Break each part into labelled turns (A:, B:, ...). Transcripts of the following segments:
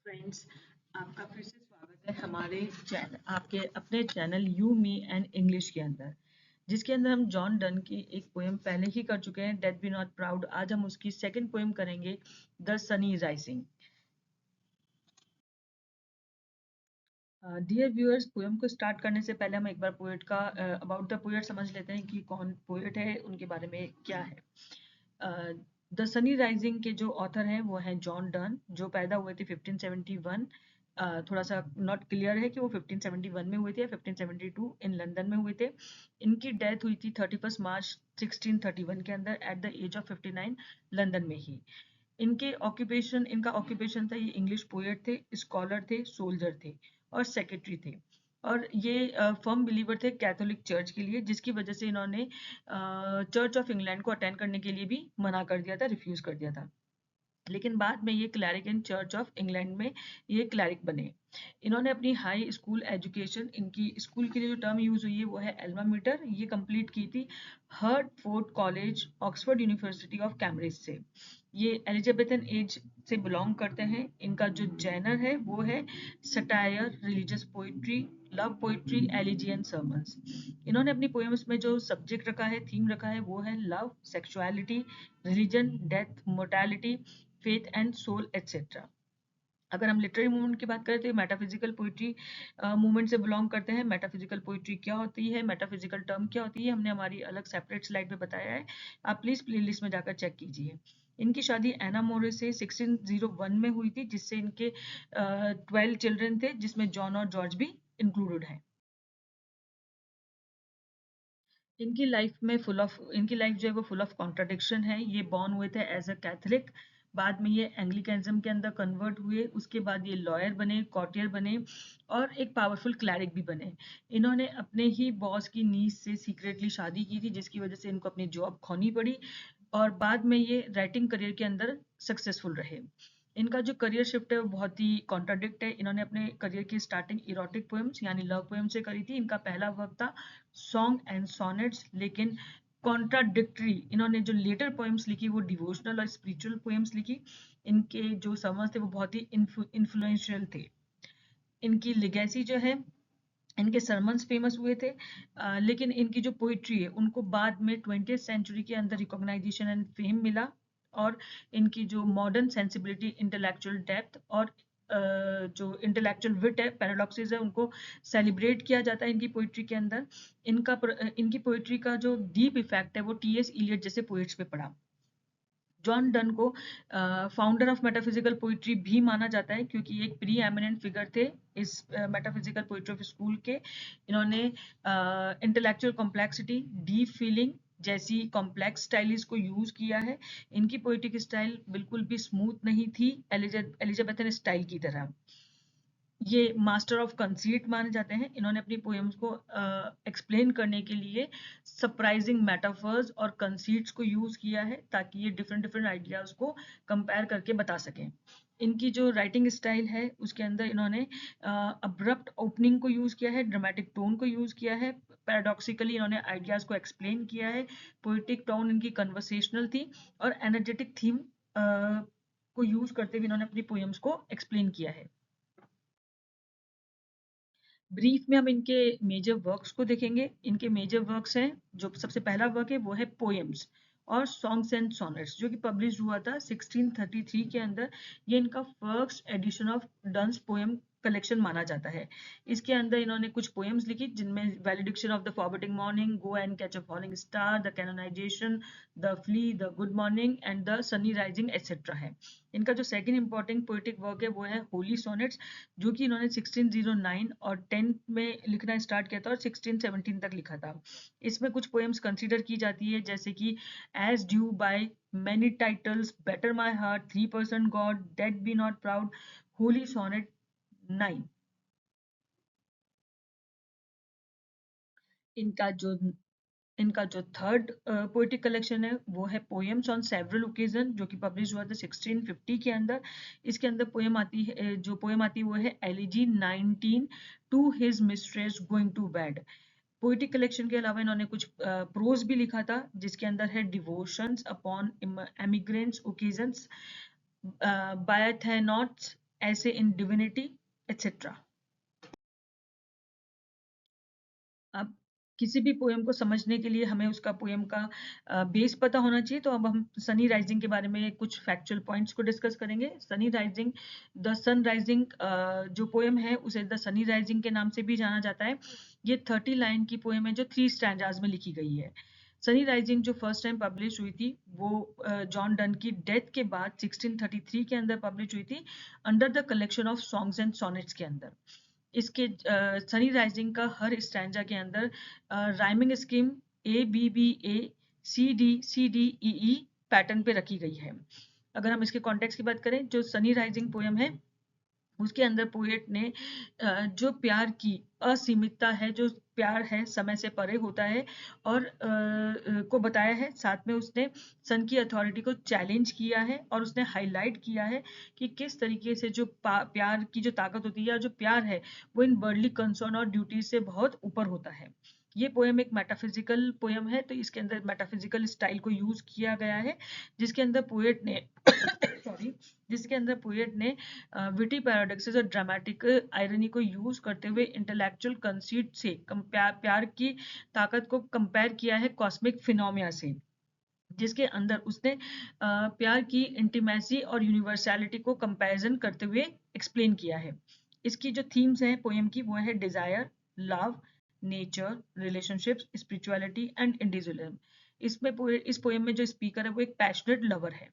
A: Friends, आपका फिर से स्वागत है हमारे चैनल आपके अपने channel you me and English के अंदर, जिसके अंदर हम जॉन डन की एक पोएम पहले ही कर चुके हैं, डेथ बी नॉट प्राउड। आज हम उसकी सेकंड पोएम करेंगे, the sunny rising. Dear viewers, poem को स्टार्ट करने से पहले हम एक बार पोएट का अबाउट द पोएट समझ लेते हैं कि कौन पोएट है, उनके बारे में क्या है। द सनी राइजिंग के जो ऑथर हैं वो हैं जॉन डन, जो पैदा हुए थे 1571। थोड़ा सा नॉट क्लियर है कि वो 1571 में हुए थे या 1572 इन लंदन में हुए थे। इनकी डेथ हुई थी 31 मार्च 1631 के अंदर at the age of 59, London में ही। इनका ऑक्यूपेशन था, ये इंग्लिश पोएट थे, स्कॉलर थे, सोल्जर थे और सेक्रेटरी थे। और ये फर्म बिलीवर थे कैथोलिक चर्च के लिए, जिसकी वजह से इन्होंने चर्च ऑफ इंग्लैंड को अटेंड करने के लिए भी मना कर दिया था, रिफ्यूज कर दिया था। लेकिन बाद में ये क्लैरिक इन चर्च ऑफ इंग्लैंड में ये क्लैरिक बने। इन्होंने अपनी हाई स्कूल एजुकेशन, इनकी स्कूल के लिए जो टर्म यूज हुई है वो है एल्मा मीटर, ये कंप्लीट की थी Hertford college, Oxford university of Cambridge से। ये एलिजाबेथन एज से बिलोंग करते हैं। इनका जो जैनर है वो है satire, religious poetry, love poetry, elegy and sermons. इन्होंने अपनी पोएम्स में जो सब्जेक्ट रखा है, थीम रखा है, वो है love, sexuality, religion, death, mortality, faith and soul etcetera. अगर हम लिटरेरी मूवमेंट की बात करें तो ये मेटाफिजिकल पोइट्री मूवमेंट से बिलोंग करते हैं। मेटाफिजिकल पोइट्री क्या होती है, मेटाफिजिकल टर्म क्या होती है, हमने हमारी अलग सेपरेट स्लाइड में बताया है, आप प्लीज प्लेलिस्ट में जाकर चेक कीजिए। इनकी शादी एना मोरे से 1601 में हुई थी, जिससे इनके 12 चिल्ड्रन थे, जिसमें जॉन और जॉर्ज भी इंक्लूडेड हैं। इनकी लाइफ जो है वो फुल ऑफ कॉन्ट्राडिक्शन है। ये बॉर्न हुए थे एज अ कैथलिक, बाद में ये एंग्लिकनिज्म के अंदर कन्वर्ट हुए, उसके बाद ये लॉयर बने, कॉटियर बने और एक पावरफुल क्लैरिक भी बने। इन्होंने अपने ही बॉस की नीस से सीक्रेटली शादी की थी, जिसकी वजह से इनको अपनी जॉब खोनी पड़ी और बाद में ये राइटिंग करियर के अंदर सक्सेसफुल रहे। इनका जो करियर शिफ्ट है वो बहुत ही कॉन्ट्राडिक्ट है। इन्होंने अपने करियर की स्टार्टिंग इरोटिक पोएम्स यानी लव पोएम से करी थी। इनका पहला वर्क था सॉन्ग एंड सोनेट्स, लेकिन कॉन्ट्राडिक्टरी इन्होंने जो लेटर पोएम्स लिखी वो डिवोशनल और स्पिरिचुअल पोएम्स लिखी। इनके जो समर्स थे वो बहुत ही इन्फ्लुएंशियल थे। इनकी लिगेसी जो है, इनके सरमन्स फेमस हुए थे, लेकिन इनकी जो पोइट्री है उनको बाद में 20th सेंचुरी के अंदर रिकॉग्नाइजेशन एंड फेम मिला। और इनकी जो मॉडर्न सेंसिबिलिटी, इंटेलेक्चुअल डेप्थ और जो इंटेलेक्चुअल विट है, पैराडॉक्सेस है, उनको सेलिब्रेट किया जाता है इनकी पोइट्री के अंदर। इनकी पोइट्री का जो डीप इफेक्ट है वो टी.एस. इलियट जैसे पोइट्स पे पड़ा। जॉन डन को फाउंडर ऑफ मेटाफिजिकल पोइट्री भी माना जाता है, क्योंकि एक प्री एमिनेंट फिगर थे इस मेटाफिजिकल पोइट्री ऑफ स्कूल के। इन्होंने इंटेलेक्चुअल कॉम्प्लेक्सिटी, डीप फीलिंग जैसी कॉम्प्लेक्स स्टाइलिश को यूज किया है। इनकी पोइटिक स्टाइल बिल्कुल भी स्मूथ नहीं थी, एलिजाबेथन स्टाइल की तरह। ये मास्टर ऑफ कंसीट माने जाते हैं। इन्होंने अपनी पोएम्स को एक्सप्लेन करने के लिए सरप्राइजिंग मेटाफर्स और कंसीट्स को यूज किया है, ताकि ये डिफरेंट डिफरेंट आइडियाज को कंपेयर करके बता सकें। इनकी जो राइटिंग स्टाइल है उसके अंदर इन्होंने अब्रप्ट ओपनिंग को यूज किया है, ड्रामेटिक टोन को यूज किया है, पैराडॉक्सिकली इन्होंने आइडियाज को एक्सप्लेन किया है। पोइटिक टोन इनकी कन्वर्सेशनल थी और एनर्जेटिक थीम को यूज करते हुए इन्होंने अपनी पोएम्स को एक्सप्लेन किया है। ब्रीफ में हम इनके मेजर वर्क्स को देखेंगे। इनके मेजर वर्क्स हैं, जो सबसे पहला वर्क है वो है पोएम्स और सॉन्ग्स एंड सोनेट्स, जो कि पब्लिश हुआ था 1633 के अंदर। ये इनका first edition of Donne's poem collection माना जाता है। इसके अंदर इन्होंने कुछ पोएम्स लिखी, जिनमें valediction of the forbidding mourning, go and catch a falling star, the canonization, the flea, the good morning and the sunny rising etcetera है। इनका जो सेकंड इंपॉर्टेंट पोएटिक वर्क है वो है होली सोनेट्स, जो कि इन्होंने 1609 और 10 में लिखना स्टार्ट किया था और 1617 तक लिखा था। इसमें कुछ पोएम्स कंसीडर की जाती है, जैसे कि as due by, many titles, batter my heart, 3% God, death be not proud, holy sonnet 9। इनका जो इनका जो थर्ड पोएटिक कलेक्शन है वो है पोएम्स ऑन सेवरल ओकेजन, जो कि पब्लिश हुआ था 1650 के अंदर। इसके अंदर पोएम आती है, जो पोएम आती है वो है elegy 19 to his mistress going to bed. Poetic collection के अलावा इन्होंने कुछ प्रोज भी लिखा था, जिसके अंदर है डिवोशंस अपॉन एमिग्रेंट्स ओकेजन्स, बायथेनॉट्स, ऐसे इन डिविनिटी, एटसेट्रा। अब किसी भी पोएम को समझने के लिए हमें उसका पोएम का बेस पता होना चाहिए। तो अब हम सनी राइजिंग के बारे में कुछ फैक्चुअल पॉइंट्स को डिस्कस करेंगे। Sunny rising, the sun rising जो पोएम है उसे द सनी राइजिंग के नाम से भी जाना जाता है। ये 30 लाइन की पोएम है जो 3 स्टैंजाज में लिखी गई है। सनी राइजिंग जो फर्स्ट टाइम पब्लिश हुई थी वो जॉन डन की डेथ के बाद 1633 के अंदर पब्लिश हुई थी, under the collection of songs and sonnets के अंदर। इसके सनी राइजिंग का हर स्टैंजा के अंदर rhyming scheme ABBA CDCDEE pattern पे रखी गई है। अगर हम इसके कॉन्टेक्स्ट की बात करें, जो सनी राइजिंग पोयम है उसके अंदर पोएट ने जो प्यार की असीमितता है, जो प्यार है समय से परे होता है, और को बताया है। साथ में उसने सन की अथॉरिटी को चैलेंज किया है और उसने हाईलाइट किया है कि किस तरीके से जो प्यार की जो ताकत होती है, या जो प्यार है वो इन वर्ल्डली कंसर्न और ड्यूटी से बहुत ऊपर होता है। ये पोएम एक मेटाफिजिकल पोएम है, तो इसके अंदर मेटाफिजिकल स्टाइल को यूज किया गया है, जिसके अंदर पोएट ने सॉरी जिसके अंदर पोएट ने विटी पैराडॉक्सेस और ड्रामेटिक आयरनी को यूज करते हुए इंटेलेक्चुअल कंसीट से प्यार की ताकत को कंपेयर किया है कॉस्मिक फिनोमिना से, जिसके अंदर उसने प्यार की इंटीमेसी और यूनिवर्सैलिटी को कंपैरिजन करते हुए एक्सप्लेन किया है। इसकी जो थीम्स हैं पोएम की, वो है desire, love, nature, relationships, spirituality and individualism. इसमें इस पोएम में जो स्पीकर है वो एक पैशनेट लवर है।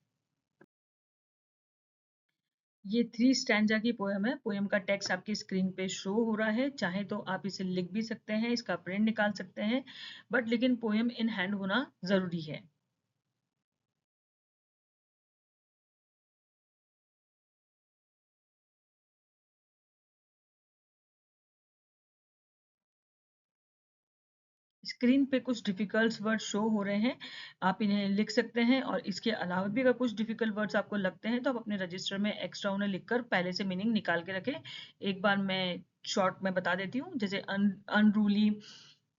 A: ये 3 स्टैंजा की पोएम है। पोएम का टेक्स्ट आपकी स्क्रीन पे शो हो रहा है। चाहे तो आप इसे लिख भी सकते हैं, इसका प्रिंट निकाल सकते हैं, बट लेकिन पोएम इन हैंड होना जरूरी है। स्क्रीन पे कुछ डिफिकल्ट वर्ड शो हो रहे हैं, आप इन्हें लिख सकते हैं, और इसके अलावा भी अगर कुछ डिफिकल्ट वर्ड्स आपको लगते हैं तो आप अपने रजिस्टर में एक्स्ट्रा उन्हें लिखकर पहले से मीनिंग निकाल के रखें। एक बार मैं शॉर्ट में बता देती हूँ, जैसे unruly,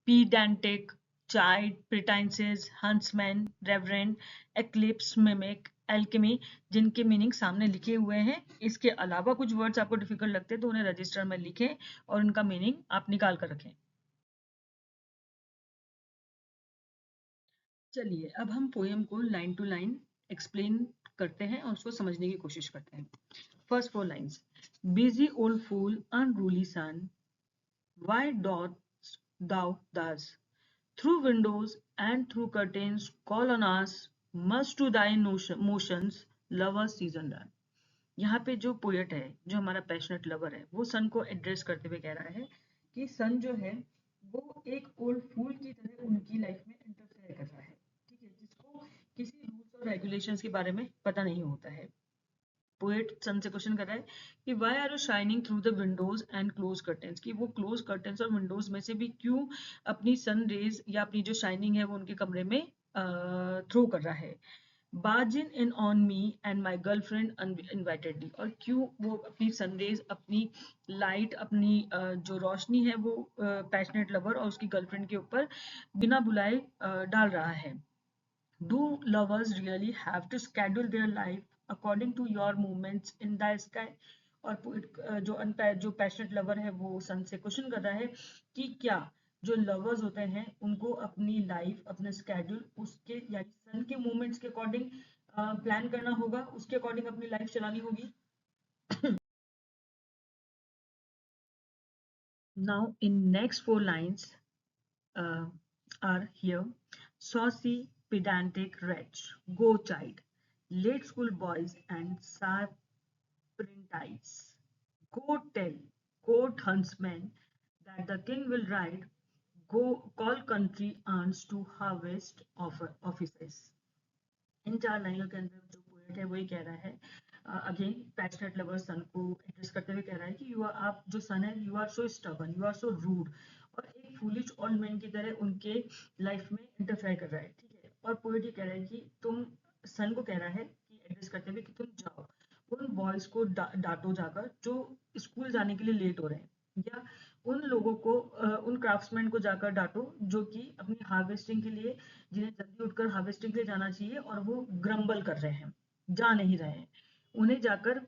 A: pedantic, child, pretenses, huntsman, reverend, eclipse, mimic, alchemy, जिनके मीनिंग सामने लिखे हुए हैं। इसके अलावा कुछ वर्ड्स आपको डिफिकल्ट लगते हैं तो उन्हें रजिस्टर में लिखें और उनका मीनिंग आप निकाल कर रखें। चलिए अब हम पोएम को लाइन टू लाइन एक्सप्लेन करते हैं और उसको समझने की कोशिश करते हैं। First 4 lines. Busy old fool, unruly sun, why dost thou thus through windows and through curtains call on us, much to thy motions lovers season learn। यहाँ पे जो पोएट है, जो हमारा पैशनेट लवर है, वो सन को एड्रेस करते हुए कह रहा है कि सन जो है वो एक ओल्ड फूल की तरह उनकी लाइफ में इंटरफेयर कर रहा है, ठीक है, जिसको किसी रूल्स और रेगुलेशंस के बारे में पता नहीं होता है। पोएट सन से क्वेश्चन कर रहा है कि why are you shining through the windows and close curtains, कि वो क्लोज कर्टेंस और विंडोज में से भी क्यों अपनी सन रेज या अपनी जो शाइनिंग है वो उनके कमरे में थ्रो कर रहा है। Barging in on me and my girlfriend uninvitedly, और क्यों वो अपनी सनरेज, अपनी लाइट, अपनी जो रोशनी है वो पैशनेट लवर और उसकी गर्लफ्रेंड के ऊपर बिना बुलाए डाल रहा है। Do lovers really have to schedule their life according to your movements in the sky? और जो पैशनेट लवर है वो सन से क्वेश्चन कर रहा है कि क्या जो लवर्स होते हैं उनको अपनी लाइफ, अपना स्केड्यूल उसके यानी सन के मूवमेंट्स के अकॉर्डिंग प्लान करना होगा, उसके अकॉर्डिंग अपनी लाइफ चलानी होगी। Now in next 4 lines are here. Saucy, pedantic wretch, go child, late school boys and sharp apprentice. Go tell, court huntsman, that the king will ride. Go call country aunts to harvest offices. इन 4 लाइनों के अंदर जो poet है वही कह रहा है, again passionate lover सन को एड्रेस करते हुए कह रहा है कि यू आर, आप जो सन है, you are so stubborn, you are so rude, और एक फूलिश ओल्ड मैन की तरह उनके लाइफ में इंटरफेयर कर रहा है, ठीक है। और पोएट ये कह रहा है कि तुम, सन को कह रहा है कि एड्रेस करते हुए कि तुम जाओ उन बॉयज को डांटो जाकर जो स्कूल जाने के लिए लेट हो रहे हैं, या उन लोगों को उन क्राफ्ट्समैन को जाकर डांटो जो कि अपनी हार्वेस्टिंग के लिए, जिन्हें जल्दी उठकर हार्वेस्टिंग के लिए जाना चाहिए और वो ग्रम्बल कर रहे हैं, जा नहीं रहे हैं, उन्हें जाकर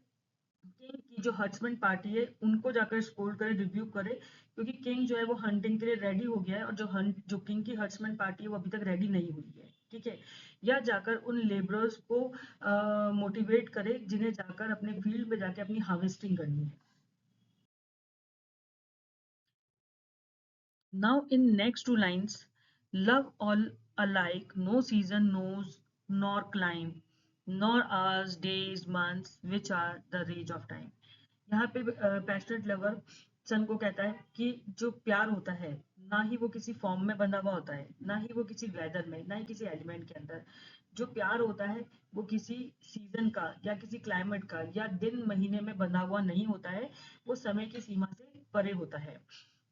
A: किंग की जो हर्ट्समैन पार्टी है उनको जाकर स्कोर करे, रिव्यू करे, क्योंकि किंग जो है वो हंटिंग के लिए रेडी हो गया है और जो किंग की हर्ट्समैन पार्टी है वो अभी तक रेडी नहीं हुई है, ठीक है। या जाकर उन लेबरर्स को मोटिवेट करे जिन्हें जाकर अपने फील्ड में जाके अपनी हार्वेस्टिंग करनी है। Now in next two lines, love all alike, no season knows nor climb, nor hours, days, months, which are the rage of time. यहाँ पे पैशनेट लवर सन को कहता है कि जो प्यार होता है ना ही वो किसी फॉर्म में बंधा हुआ होता है, ना ही वो किसी वेदर में, ना ही किसी एलिमेंट के अंदर। जो प्यार होता है वो किसी सीजन का या किसी क्लाइमेट का या दिन महीने में बंधा हुआ नहीं होता है, वो समय की सीमा से परे होता है।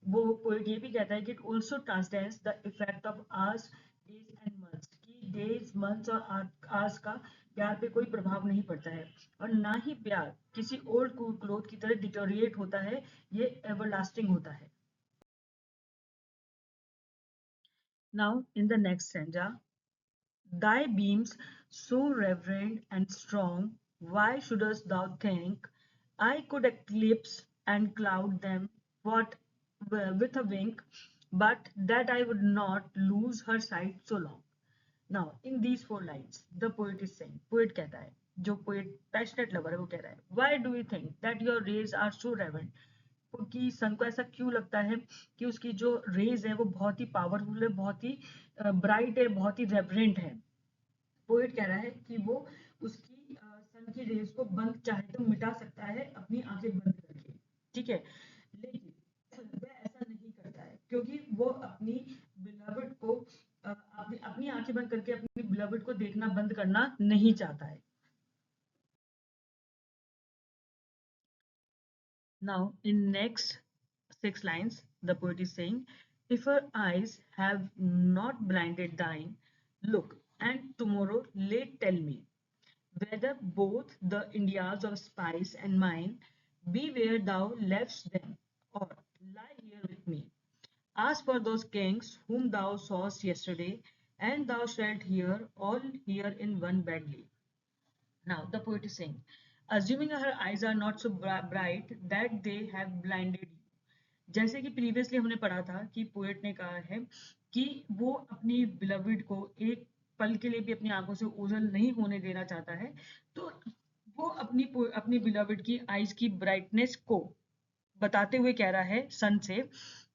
A: वो पोएट ये भी कहता है कि it also ट्रांसडेंस the effect of hours, days and months, कि डेज, मंथ्स और आवर्स का प्यार पे कोई प्रभाव नहीं पड़ता है, और ना ही प्यार किसी ओल्ड क्लोथ की तरह डिटोरिएट होता है, ये एवरलास्टिंग होता है। Now in the next stanza, thy beams so reverend and strong, why shouldst thou think I could eclipse and cloud them what with a wink, but that I would not lose her sight so long. Now, in these four lines, the poet is saying, poet कहता है, जो poet passionate lover है वो कह रहा है, why do you think that your rays are so reverent? कि सन को ऐसा क्यों लगता है कि उसकी जो रेज है वो बहुत ही पावरफुल है, बहुत ही ब्राइट है, बहुत ही रेवरेंट है। पोएट कह रहा है कि वो उसकी सन की रेज को बंद चाहे तो मिटा सकता है अपनी आंखें बंद करके, ठीक है। लेकिन वह ऐसा नहीं करता है क्योंकि वो अपनी बिलवड को अपनी अपनी आंखें बंद करके अपनी बिलवड को देखना बंद करना नहीं चाहता है। Now, in next six lines, the poet is saying, if her eyes have not blinded thine, look, and tomorrow late tell me, whether both the Indias of spice and mine be where thou left'st them, or lie here with me. Ask for those kings whom thou sawest yesterday, and thou shalt hear all here in one badly. Now, the poet is saying, assuming her eyes are not so bright that they have blinded you. जैसे कि previously हमने पढ़ा था कि poet ने कहा है कि वो अपनी बिलविड को एक पल के लिए भी अपनी आंखों से ओझल नहीं होने देना चाहता है, तो वो अपनी बिलविड की आईज की ब्राइटनेस को बताते हुए कह रहा है सन से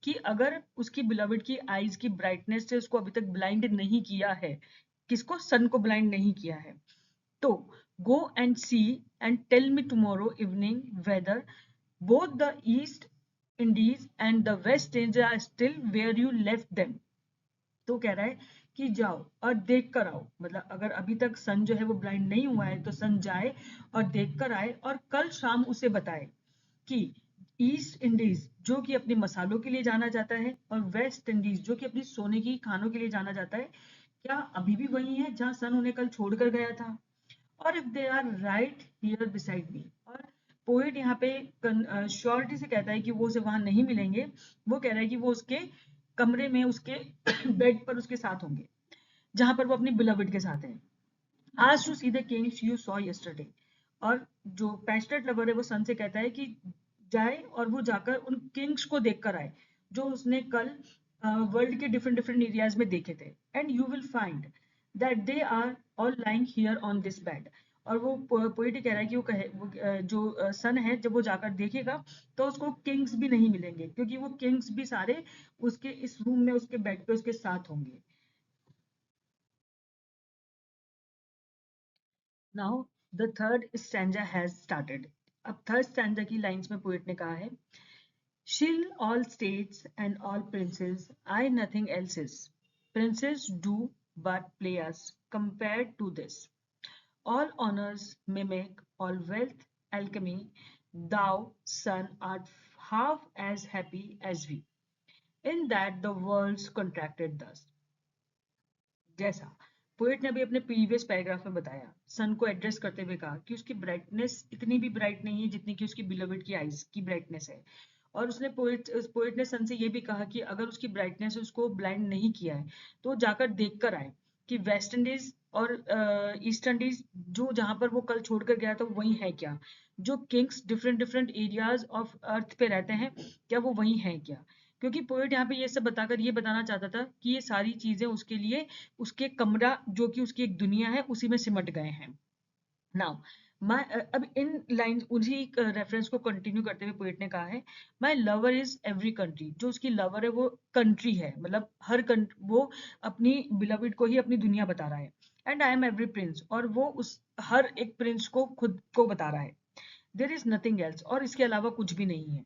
A: कि अगर उसकी बिलविड की आईज की ब्राइटनेस से उसको अभी तक ब्लाइंड नहीं किया है, किसको, सन को ब्लाइंड नहीं किया है, तो go and see and tell me tomorrow evening whether both the East Indies and the West Indies are still where you left them. तो कह रहा है कि जाओ और देख कर आओ, मतलब अगर अभी तक सन जो है वो ब्लाइंड नहीं हुआ है तो सन जाए और देख कर आए और कल शाम उसे बताए कि ईस्ट इंडीज जो कि अपने मसालों के लिए जाना जाता है और वेस्ट इंडीज जो कि अपनी सोने की खानों के लिए जाना जाता है, क्या अभी भी वही है जहां सन उन्हें कल छोड़कर गया था, और if they are right here beside me. और पोएट यहाँ पे श्योरिटी से कहता है कि वो उसे वहां नहीं मिलेंगे, वो कह रहा है कि वो उसके कमरे में उसके बेड पर उसके साथ होंगे जहां पर वो अपनी बिलवड के साथ है। आज to see the kings you saw yesterday, और जो पैशनेट लवर है वो सन से कहता है कि जाए और वो जाकर उन किंग्स को देख कर आए जो उसने कल वर्ल्ड के डिफरेंट डिफरेंट एरियाज में देखे थे, and you will find that they are all lying here on this bed. और वो पोएट कह रहा है कि जो सन है जब वो जाकर देखेगा तो उसको किंग्स भी नहीं मिलेंगे क्योंकि वो किंग्स भी सारे उसके इस रूम में उसके बेड पे उसके साथ होंगे। Now the third stanza has started. अब थर्ड स्टैंजा की लाइंस में पोएट ने कहा है, shill all states and all princes, I nothing else is. Princes do but play us compared to this. All honors mimic, all wealth alchemy. Thou, son, art half as happy as we. In that the worlds contracted thus. जैसा poet ने अभी अपने previous paragraph में बताया, सन को address करते हुए कहा कि उसकी ब्राइटनेस इतनी भी ब्राइट नहीं है जितनी कि उसकी बिलोवेड की आईज की ब्राइटनेस है। और उसने पोएट ने सन से ये भी कहा कि अगर उसकी ब्राइटनेस उसको ब्लाइंड नहीं किया है तो जाकर देख कर आए कि वेस्ट इंडीज और ईस्ट इंडीज जो जहां पर वो कल छोड़कर गया था वही है क्या, जो Kings different different areas of earth पे रहते हैं क्या वो वही हैं क्या। क्योंकि पोएट यहाँ पे ये सब बताकर ये बताना चाहता था कि ये सारी चीजें उसके लिए उसके कमरा जो कि उसकी एक दुनिया है उसी में सिमट गए हैं। नाउ मैं अब इन लाइन उसी रेफरेंस को कंटिन्यू करते हुए पोएट ने कहा है my lover is every country, जो उसकी लवर है वो कंट्री है, मतलब हर वो अपनी बिलविड को ही अपनी दुनिया बता रहा है। And I am every Prince, और वो उस हर एक प्रिंस को खुद को बता रहा है। देयर इज नथिंग एल्स, और इसके अलावा कुछ भी नहीं है।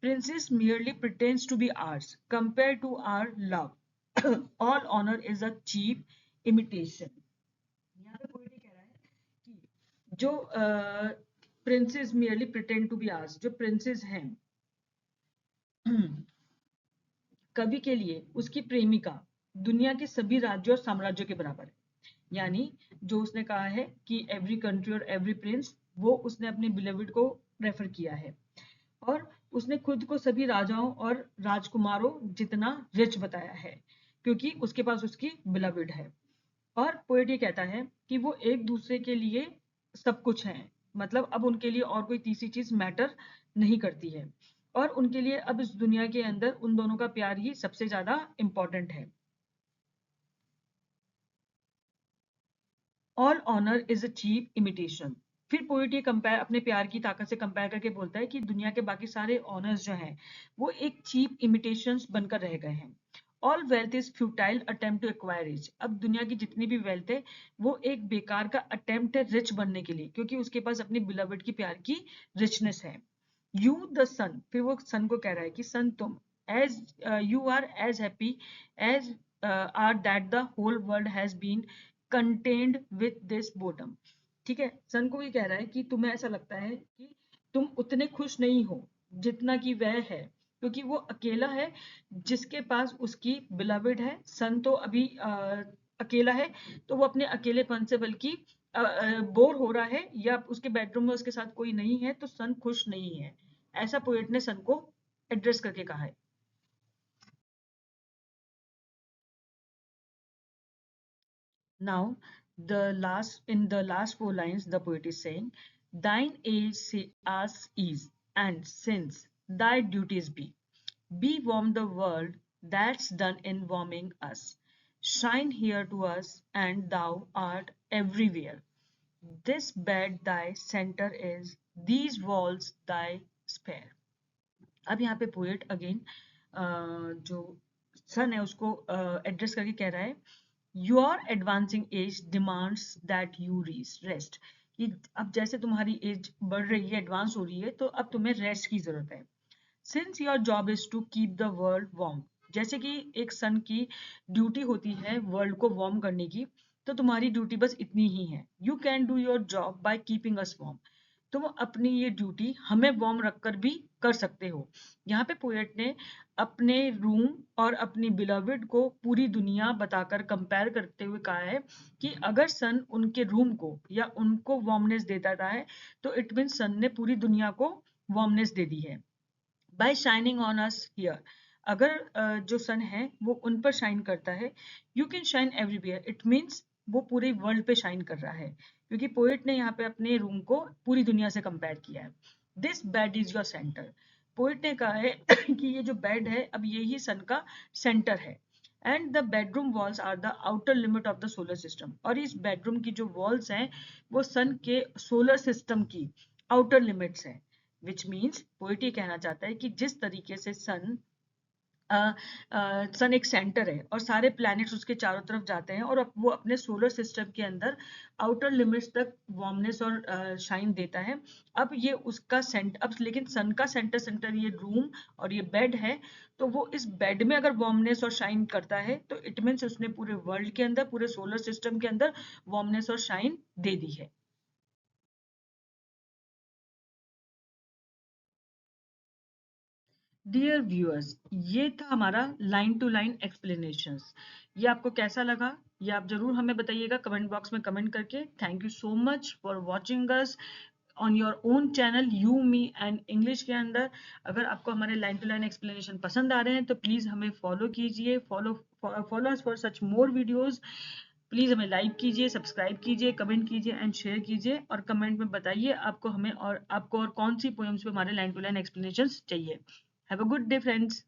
A: Princess merely pretends to be ours compared to our love all honor is a cheap imitation। यहाँ पे पोएट ये कह रहा है कि जो princess merely pretend to be ours, जो प्रिंसेस हैं कवि के लिए उसकी प्रेमिका दुनिया के सभी राज्यों और साम्राज्यों के बराबर है। यानी जो उसने कहा है कि एवरी कंट्री और एवरी प्रिंस, वो उसने अपने बिलेविड को रेफर किया है। और उसने खुद को सभी राजाओं और राजकुमारों जितना रिच बताया है क्योंकि उसके पास उसकी बिलविड है। और पोएट ये कहता है कि वो एक दूसरे के लिए सब कुछ है, मतलब अब उनके लिए और कोई तीसरी चीज मैटर नहीं करती है, और उनके लिए अब इस दुनिया के अंदर उन दोनों का प्यार ही सबसे ज्यादा इंपॉर्टेंट है। All honour is a cheap imitation. फिर पोएट ये कंपेयर अपने प्यार की ताकत से कंपेयर करके बोलता है कि दुनिया के बाकी सारे ऑनर्स जो हैं वो एक चीप इमिटेशंस बनकर रह गए हैं। All wealth is futile attempt to acquire rich. अब दुनिया की जितनी भी वेल्थ है वो एक बेकार का अटेम्प्ट है रिच बनने के लिए, क्योंकि उसके पास अपनी बिलवड की प्यार की रिचनेस है। यू द सन, फिर वो सन को कह रहा है कि सन तुम, as you are as happy as are that the whole world has been contained with this bottom. ठीक है, सन को ये कह रहा है कि तुम्हें ऐसा लगता है कि तुम उतने खुश नहीं हो जितना कि वह है, क्योंकि वो अकेला है जिसके पास उसकी बिलविड है। सन तो अभी अकेला है, तो वो अपने अकेलेपन से बल्कि बोर हो रहा है, या उसके बेडरूम में उसके साथ कोई नहीं है तो सन खुश नहीं है। ऐसा पोएट ने सन को एड्रेस करके कहा है। Now, in the last four lines, the poet is saying, "Thine age us is, and since thy duties be warm the world that's done in warming us. Shine here to us, and thou art everywhere. This bed thy center is, these walls thy spare." अब यहाँ पे poet again जो sun है उसको address करके कह रहा है, your advancing as demands that you rest. कि अब जैसे तुम्हारी एज बढ़ रही है, एडवांस हो रही है, तो अब तुम्हें रेस्ट की जरूरत है। Since your job is to keep the world warm, जैसे कि एक सन की ड्यूटी होती है वर्ल्ड को वार्म करने की, तो तुम्हारी ड्यूटी बस इतनी ही है। You can do your job by keeping us warm, तुम अपनी ये ड्यूटी हमें वार्म रखकर भी कर सकते हो। यहाँ पे पोएट ने अपने रूम और अपनी बिलविड को पूरी दुनिया बताकर कंपेयर करते हुए कहा है कि अगर सन उनके रूम को या उनको वार्मनेस देता है तो इट मीन सन ने पूरी दुनिया को वार्मनेस दे दी है। By shining on us here, अगर जो सन है वो उन पर शाइन करता है, you can shine everywhere, it means वो पूरे वर्ल्ड पे शाइन कर रहा है, क्योंकि पोएट ने यहाँ पे अपने रूम को पूरी दुनिया से कंपेयर किया है। This bed is your centre, poet ने कहा है कि ये जो बेड है अब यही सन का सेंटर है। And the bedroom walls are the outer limit of the solar system, और इस बेडरूम की जो वॉल्स हैं वो सन के सोलर सिस्टम की आउटर लिमिट्स हैं। विच मीन्स पोएट ये कहना चाहता है कि जिस तरीके से सन एक सेंटर है और सारे प्लैनेट्स उसके चारों तरफ जाते हैं और वो अपने सोलर सिस्टम के अंदर आउटर लिमिट्स तक वार्मनेस और शाइन देता है। अब ये उसका सेंटर, अब लेकिन सन का सेंटर ये रूम और ये बेड है, तो वो इस बेड में अगर वार्मनेस और शाइन करता है तो इट मीन्स उसने पूरे वर्ल्ड के अंदर, पूरे सोलर सिस्टम के अंदर वार्मनेस और शाइन दे दी है। डियर व्यूअर्स, ये था हमारा लाइन टू लाइन एक्सप्लेनेशंस। ये आपको कैसा लगा ये आप जरूर हमें बताइएगा कमेंट बॉक्स में कमेंट करके। Thank you so much for watching us on your own channel you me and English के अंदर। अगर आपको हमारे लाइन टू लाइन एक्सप्लेनेशन पसंद आ रहे हैं तो प्लीज हमें फॉलो कीजिए, follow us for such more videos. Please हमें लाइक कीजिए, सब्सक्राइब कीजिए, कमेंट कीजिए एंड शेयर कीजिए और कमेंट में बताइए आपको और कौन सी पोएम्स पे हमारे लाइन टू लाइन एक्सप्लेनेशंस चाहिए। Have a good day friends.